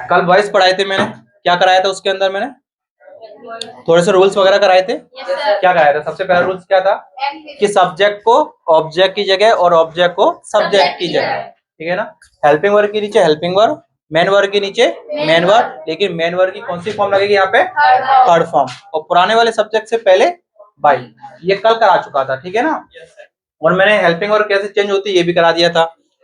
कल वॉइस पढ़ाए थे मैंने, क्या कराया था उसके अंदर मैंने थोड़े से रूल्स वगैरह कराए थे। क्या कराया था? सबसे पहला रूल्स क्या था कि सब्जेक्ट को ऑब्जेक्ट की जगह और ऑब्जेक्ट को सब्जेक्ट की जगह, ठीक है ना। हेल्पिंग वर्ब के नीचे हेल्पिंग वर्ब, मेन वर्ब के नीचे मेन वर्ब, लेकिन मेन वर्ब की कौन सी फॉर्म लगेगी यहाँ पे? Third form. और पुराने वाले सब्जेक्ट से पहले बाई, ये कल करा चुका था, ठीक है ना। और मैंने हेल्पिंग वर्ब कैसे चेंज होती है ये भी करा दिया था।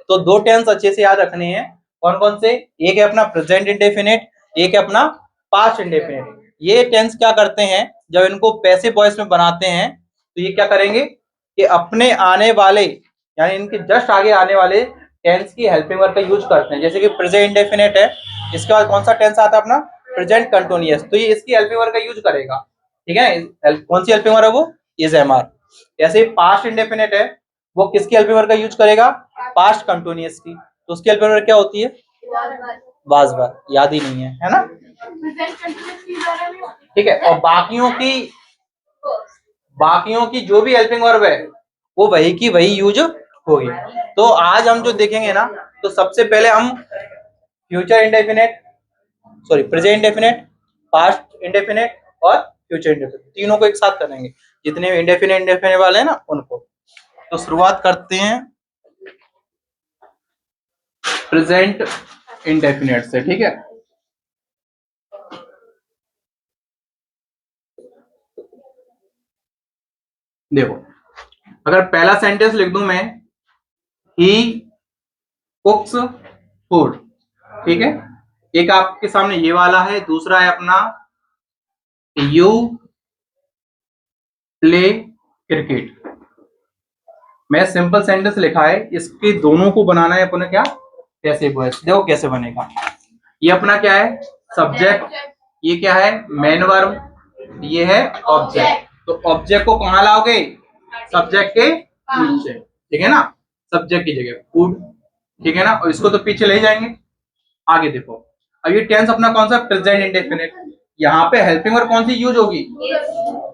तो दो टेंस अच्छे से याद रखने हैं। कौन कौन से? एक है अपना प्रेजेंट इंडेफिनिट, एक है अपना पास्ट इंडेफिनिट। ये टेंस क्या करते हैं, जब इनको पैसिव वॉइस में बनाते हैं तो ये क्या करेंगे कि अपने आने वाले यानी इनके जस्ट आगे आने वाले टेंस की हेल्पिंग वर्ब का यूज करते हैं। जैसे कि प्रेजेंट इंडेफिनिट है, इसके बाद कौन सा टेंस आता है अपना? प्रेजेंट कंटिन्यूअस, तो ये इसकी हेल्पिंग वर्ब का यूज करेगा, ठीक है। कौन सी हेल्पिंग वर्ब है वो? Is am are. ऐसे ही पास्ट इंडेफिनिट है, वो किसकी हेल्पिंग वर्ब का यूज करेगा? पास्ट कंटिन्यूअस की। तो उसकी हेल्पिंग वर्ब क्या होती है? Was were. याद ही नहीं है ना, ठीक है। और बाकियों की जो भी हेल्पिंग वर्ब है वो वही की वही यूज होगी। तो आज हम जो देखेंगे ना, तो सबसे पहले हम future indefinite, sorry present indefinite, past indefinite और फ्यूचर इंडेफिनिट, तीनों को एक साथ करेंगे, जितने भी इंडेफिनिट इंडेफिनिट वाले हैं ना उनको। तो शुरुआत करते हैं प्रेजेंट इंडेफिनिट से, ठीक है। देखो, अगर पहला सेंटेंस लिख दूं मैं, ही कुक्स फूड, ठीक है। एक आपके सामने ये वाला है, दूसरा है अपना यू प्ले क्रिकेट। मैं सिंपल सेंटेंस लिखा है, इसके दोनों को बनाना है अपने क्या? कैसे वॉइस। देखो कैसे बनेगा। ये अपना क्या है? सब्जेक्ट। ये क्या है? Main verb. ये है ऑब्जेक्ट। तो ऑब्जेक्ट को कहां लाओगे? सब्जेक्ट के नीचे, ठीक है ना। सब्जेक्ट की जगह फूड, ठीक है ना। और इसको तो पीछे ले जाएंगे। आगे देखो, अब ये टेंस अपना कौन सा? Present indefinite. यहाँ पे हेल्पिंग वर्ब कौन सी यूज होगी?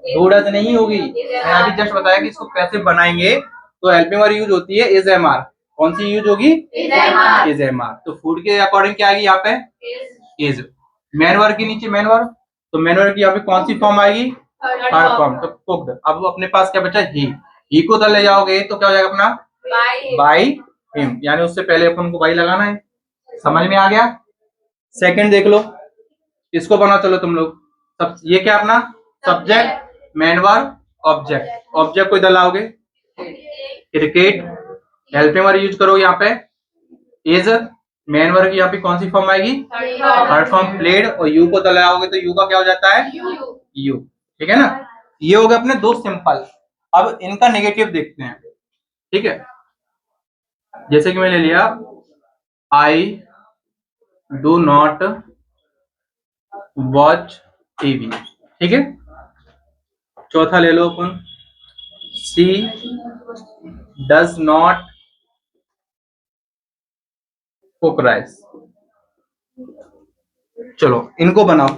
डूडज नहीं होगी। मैं अभी जस्ट बताया कि इसको कैसे बनाएंगे। तो हेल्पिंग वर्ब यूज होती है इज एम आर। कौन सी यूज होगी? Is am are. तो फूड के अकॉर्डिंग क्या आएगी यहाँ पे? इज। मेन वर्ब के नीचे मेन वर्ब, तो मेन वर्ब की यहाँ पे कौन सी फॉर्म आएगी? Third form. तो कुक्ड। अब अपने पास क्या बचा? ही को उधर ले जाओगे तो क्या हो जाएगा अपना? बाई हिम, यानी उससे पहले अपन को बाई लगाना है। समझ में आ गया? सेकंड देख लो, इसको बनाओ चलो तुम लोग। सब ये क्या अपना? Subject, main verb, object. Object को इधर लाओगे, क्रिकेट। हेल्पिंग वर्ब यूज करो यहाँ पे इज। मेन वर्ब की यहाँ पे कौन सी फॉर्म आएगी? Third form played. और यू को इधर लाओगे तो यू का क्या हो जाता है? यू, ठीक है ना। ये हो गए अपने दो सिंपल। अब इनका नेगेटिव देखते हैं, ठीक है। जैसे कि मैंने लिया I do not watch TV, ठीक है। चौथा ले लो अपन, सी डज नॉट कुक राइस। चलो इनको बनाओ।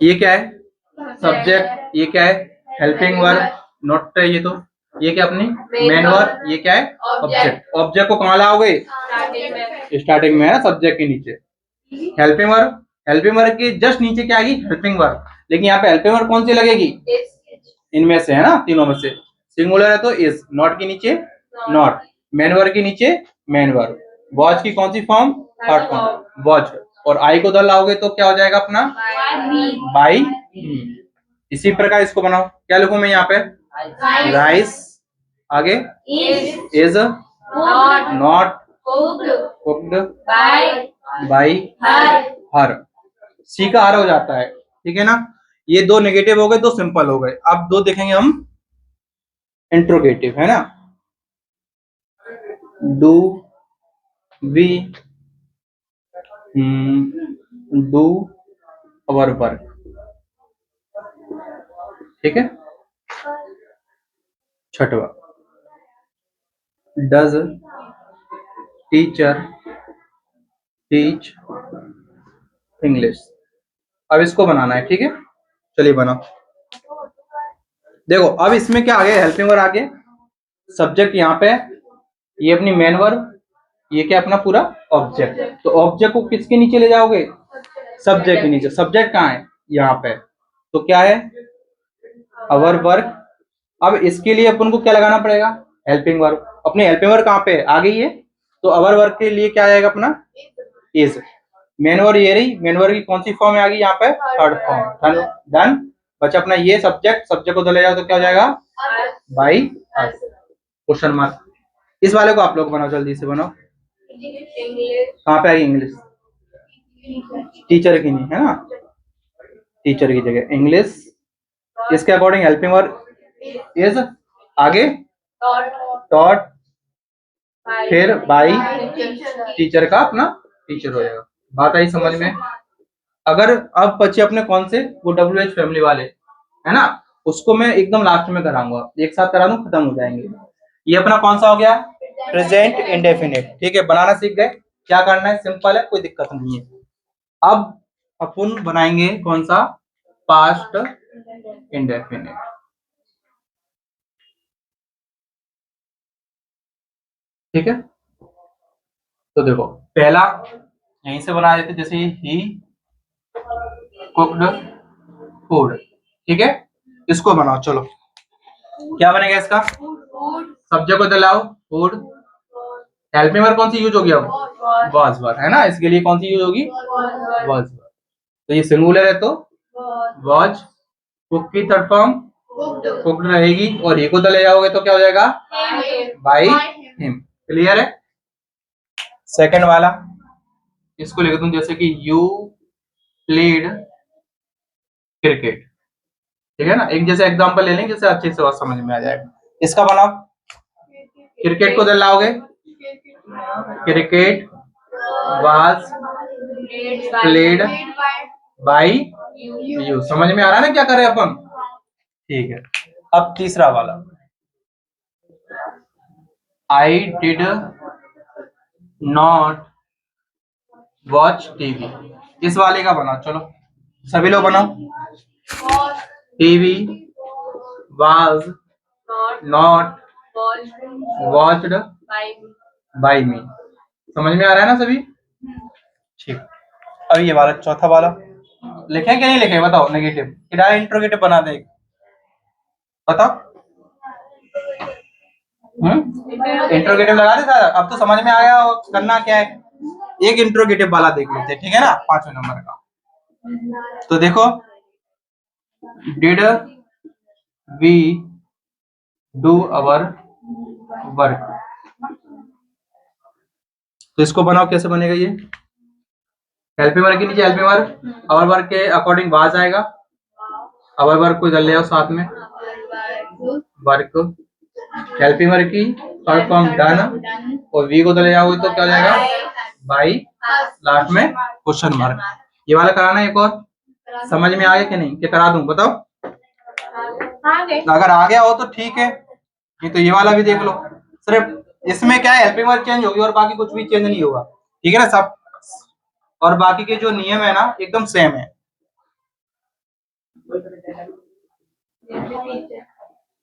ये क्या है? सब्जेक्ट। ये क्या है? Helping verb. नॉट है ये तो। ये क्या अपनी? Main verb. ये क्या है? ऑब्जेक्ट। ऑब्जेक्ट को कहां लाओगे? स्टार्टिंग में है, सब्जेक्ट के नीचे। हेल्पिंग वर्ब, हेल्पिंग वर्ब के जस्ट नीचे क्या आएगी? Helping verb. लेकिन यहाँ पे हेल्पिंग वर्ब कौन सी लगेगी? इनमें से है ना, तीनों में से। सिंगुलर है तो इज, नॉट के नीचे नॉट, मेन वर्ब के नीचे मेन वर्ब। वॉच की कौन सी फॉर्म? Third form, watch. और आई को उधर लाओगे तो क्या हो जाएगा अपना? बाई। इसी प्रकार इसको बनाओ। क्या लिखूं मैं यहाँ पे? राइस। आगे is not cooked by her. सी का हर हो जाता है, ठीक है ना। ये दो नेगेटिव हो गए, दो सिंपल हो गए। अब दो देखेंगे हम इंट्रोगेटिव, है ना। Do we do our work, ठीक है। छठवा, डज टीचर टीच इंग्लिश। अब इसको बनाना है, ठीक है। चलिए बनाओ। देखो अब इसमें क्या आ गया? हेल्पिंग वर्ब आ गया, सब्जेक्ट यहाँ पे, ये अपनी मेन वर्ब, ये क्या अपना पूरा ऑब्जेक्ट। तो ऑब्जेक्ट को किसके नीचे ले जाओगे, सब्जेक्ट के नीचे। सब्जेक्ट कहाँ है, यहाँ पे। तो क्या है, अवर वर्क। अब इसके लिए अपन को क्या लगाना पड़ेगा, हेल्पिंग वर्ब। अपनी हेल्पिंग वर्ब कहाँ पे आ गई है, तो अवर वर्क के लिए क्या आएगा अपना, इज। मेन वर्ब ये रही, मेन वर्ब की कौन सी फॉर्म में आ गई यहाँ पे, थर्ड फॉर्म। डन। बच्चा अपना ये सब्जेक्ट, सब्जेक्ट को ले जाओ तो क्या हो जाएगा, बाई क्वेश्चन मार्क। इस वाले को आप लोग बनाओ, जल्दी से बनाओ। कहाँ पे आएगी इंग्लिश, टीचर की नहीं है ना, टीचर की जगह इंग्लिश। इसके अकॉर्डिंग हेल्पिंग वर्ब इज, आगे टॉट, फिर बाई टीचर का अपना टीचर हो जाएगा। बात आई समझ में। अगर अब बच्चे अपने कौन से, वो WH फैमिली वाले है ना, उसको मैं एकदम लास्ट में कराऊंगा, एक साथ करा दूं, खत्म हो जाएंगे। ये अपना कौन सा हो गया, प्रेजेंट इंडेफिनिट। ठीक है, बनाना सीख गए। क्या करना है, सिंपल है, कोई दिक्कत नहीं है। अब अपन बनाएंगे कौन सा, पास्ट इंडेफिनिट। ठीक है, तो देखो पहला यहीं से बना देते, जैसे ही कुक्ड फूड। ठीक है, इसको बनाओ। चलो क्या बनेगा इसका, सब्जेक्ट को दिलाओ फूड, हेल्पिंग वर्ब कौन सी यूज होगी, अब वाज वर्ब है ना, इसके लिए कौन सी यूज होगी, वाज वर्ब। तो ये सिंगुलर है तो वाज, कुक की थर्ड फॉर्म कुक्ड रहेगी, और ये को ले जाओगे तो क्या हो जाएगा, बाई हिम। क्लियर है। सेकंड वाला इसको लिख दूं, जैसे कि यू प्लेड क्रिकेट। ठीक है ना, एक जैसे एग्जांपल ले लेंगे, जैसे अच्छे से और समझ में आ जाएगा। इसका बनाओ, क्रिकेट को दिलाओगे, cricket was played by you. समझ में आ रहा है ना क्या करें अपन। ठीक है, अब तीसरा वाला, I did not watch TV. इस वाले का बनाओ, चलो सभी लोग बनाओ। TV was not watched by me. समझ में आ रहा है ना सभी। ठीक, अब ये वाला चौथा वाला लिखे क्या नहीं लिखे, बताओ। नेगेटिव क्या इंट्रोगेटिव बना दे, बताओ। इंट्रोगेटिव लगा दे सारा। अब तो समझ में आ गया करना क्या है। एक इंट्रोगेटिव वाला देख लेते हैं, ठीक है ना, 5वें नंबर का। तो देखो, did we do our work. तो इसको बनाओ, कैसे बनेगा ये, हेल्पिंग वर्ब के नीचे हेल्पिंग वर्ब, अवर वर्क के अकॉर्डिंग वाज आएगा, अवर वर्क को इधर ले आओ साथ में, वर्क हेल्पिंग वर्ब की थर्ड फॉर्म डन, और वी को ले जाओगे तो क्या हो जाएगा, बाई लास्ट में क्वेश्चन मार्क। ये वाला कराना है एक और। समझ में आ गया कि नहीं, कि करा दूं, बताओ। अगर आ गया हो तो ठीक है, नहीं तो ये वाला भी देख लो। सिर्फ इसमें क्या है, हेल्पिंग वर्ब चेंज होगी और बाकी कुछ भी चेंज नहीं होगा। ठीक है ना सब, और बाकी के जो नियम है ना एकदम सेम है।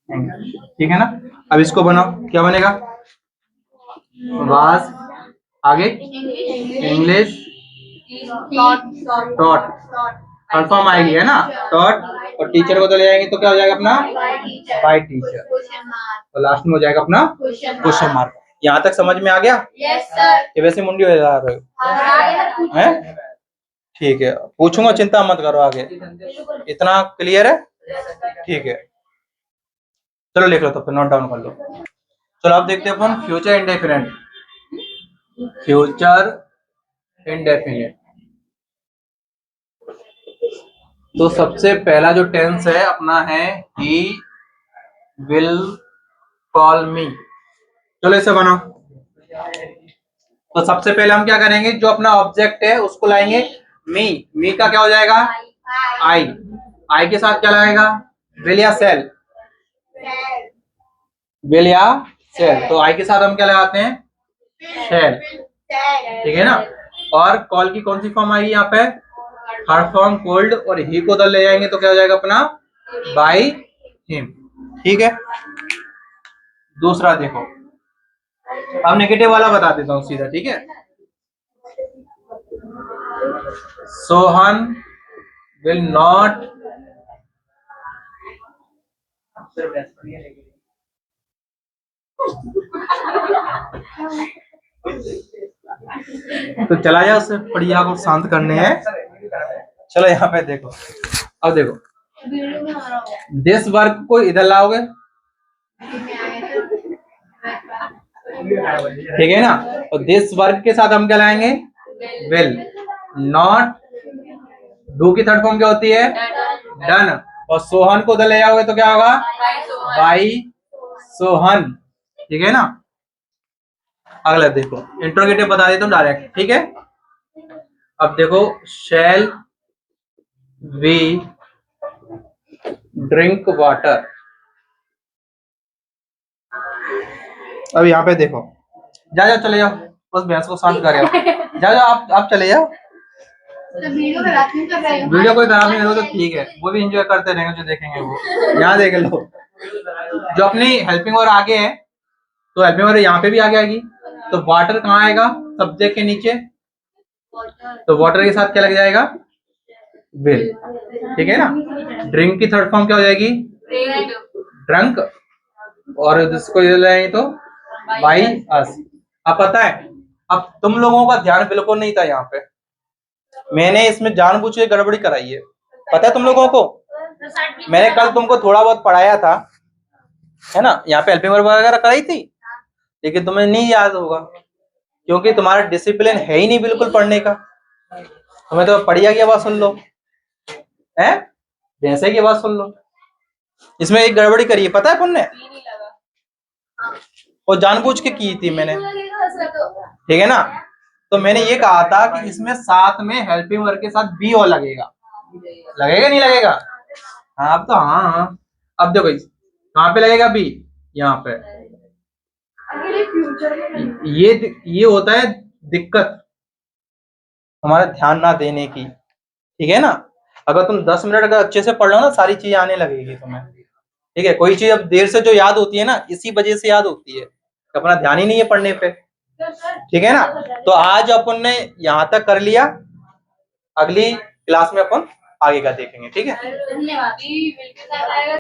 ठीक है ना। अब इसको बनाओ, क्या बनेगा, वाज, आगे इंग्लिश टॉट, कंफर्म आएगी है ना, टॉट, और टीचर को तो ले जाएंगे तो क्या हो जाएगा अपना, बाय टीचर, और लास्ट में हो जाएगा अपना क्वेश्चन मार्क। यहाँ तक समझ में आ गया। Yes sir. ये वैसे मुंडी हो जा रहे हो हैं, ठीक है, पूछूंगा, चिंता मत करो आगे। इतना क्लियर है, ठीक है। चलो लिख लो, तो फिर नोट डाउन कर लो। चलो अब देखते हैं अपन फ्यूचर इंडेफिनिट। फ्यूचर इंडेफिनिट, तो सबसे पहला जो टेंस है अपना है ही विल कॉल मी। चलो इसे बनाओ। तो सबसे पहले हम क्या करेंगे, जो अपना ऑब्जेक्ट है उसको लाएंगे मी। मी का क्या हो जाएगा, आई। आई के साथ क्या लगाएगा, विल या सेल, विल या सेल। तो आई के साथ हम क्या लगाते हैं, शेल। ठीक है ना। और कॉल की कौन सी फॉर्म आएगी यहाँ पे, थर्ड फॉर्म कोल्ड, और ही को उधर ले जाएंगे तो क्या हो जाएगा अपना, बाई हिम। ठीक है। दूसरा देखो, अब नेगेटिव वाला बता देता हूँ सीधा, ठीक है। सोहन विल नॉट तो चला जाओ, उससे बढ़िया को शांत करने हैं। चलो यहाँ पे देखो, अब देखो दिस वर्क को इधर लाओगे, ठीक है ना। और दिस वर्क के साथ हम क्या लाएंगे, विल। नॉट, डू की थर्ड फॉर्म क्या होती है, डन। और सोहन को उधर ले जाओगे तो क्या होगा, बाई सोहन, ठीक है ना। अगला देखो, इंट्रोगेटिव बता देता हूँ डायरेक्ट, ठीक है। अब देखो, शैल वी ड्रिंक वाटर। अब यहाँ पे देखो, जा जाओ चले जाओ, बस भैंस को शांत कर जाओ, जा जाओ आप चले जाओ। तो वीडियो खराब नहीं कर रहे हो? वीडियो कोई खराब नहीं करो तो ठीक है, वो भी एंजॉय करते रहेंगे जो देखेंगे वो। यहाँ देख लो, जो अपनी हेल्पिंग और आगे है, तो हेल्पिंग और यहाँ पे भी आगे आएगी। तो वाटर कहाँ आएगा, सब्जेक्ट के नीचे, तो वाटर के साथ क्या लग जाएगा, विल, ठीक है ना। ड्रिंक की थर्ड फॉर्म क्या हो जाएगी, ड्रंक। और इसको इधर लाएंगे तो बाई अस। अब पता है, अब तुम लोगों का ध्यान बिल्कुल नहीं था यहाँ पे, मैंने इसमें जानबूझ के गड़बड़ी कराई है, पता है तुम लोगों को। मैंने कल तुमको थोड़ा बहुत पढ़ाया था, है ना, यहाँ पे हेल्पिंग वर्ब वगैरह कराई थी, लेकिन तुम्हें नहीं याद होगा क्योंकि तुम्हारा डिसिप्लिन है ही नहीं बिल्कुल पढ़ने का। तुम्हें तो पढ़िया की आवाज सुन लो, है भैंसे की आवाज सुन लो। इसमें एक गड़बड़ी करी है, पता है पुण्य, और जानबूझ के की थी मैंने, ठीक है ना। तो मैंने ये कहा था कि इसमें साथ में हेल्पिंग वर्ब के साथ बी और लगेगा, लगेगा नहीं लगेगा, हाँ अब तो हाँ। अब देखो कहाँ पे लगेगा बी, यहाँ पे। ये होता है दिक्कत हमारा ध्यान ना देने की, ठीक है ना। अगर तुम 10 मिनट अगर अच्छे से पढ़ लो ना, सारी चीजें आने लगेगी तुम्हें, ठीक है। कोई चीज अब देर से जो याद होती है ना, इसी वजह से याद होती है, अपना ध्यान ही नहीं है पढ़ने पे, ठीक है ना। तो आज अपन ने यहाँ तक कर लिया, अगली क्लास में अपन आगे का देखेंगे, ठीक है। धन्यवाद।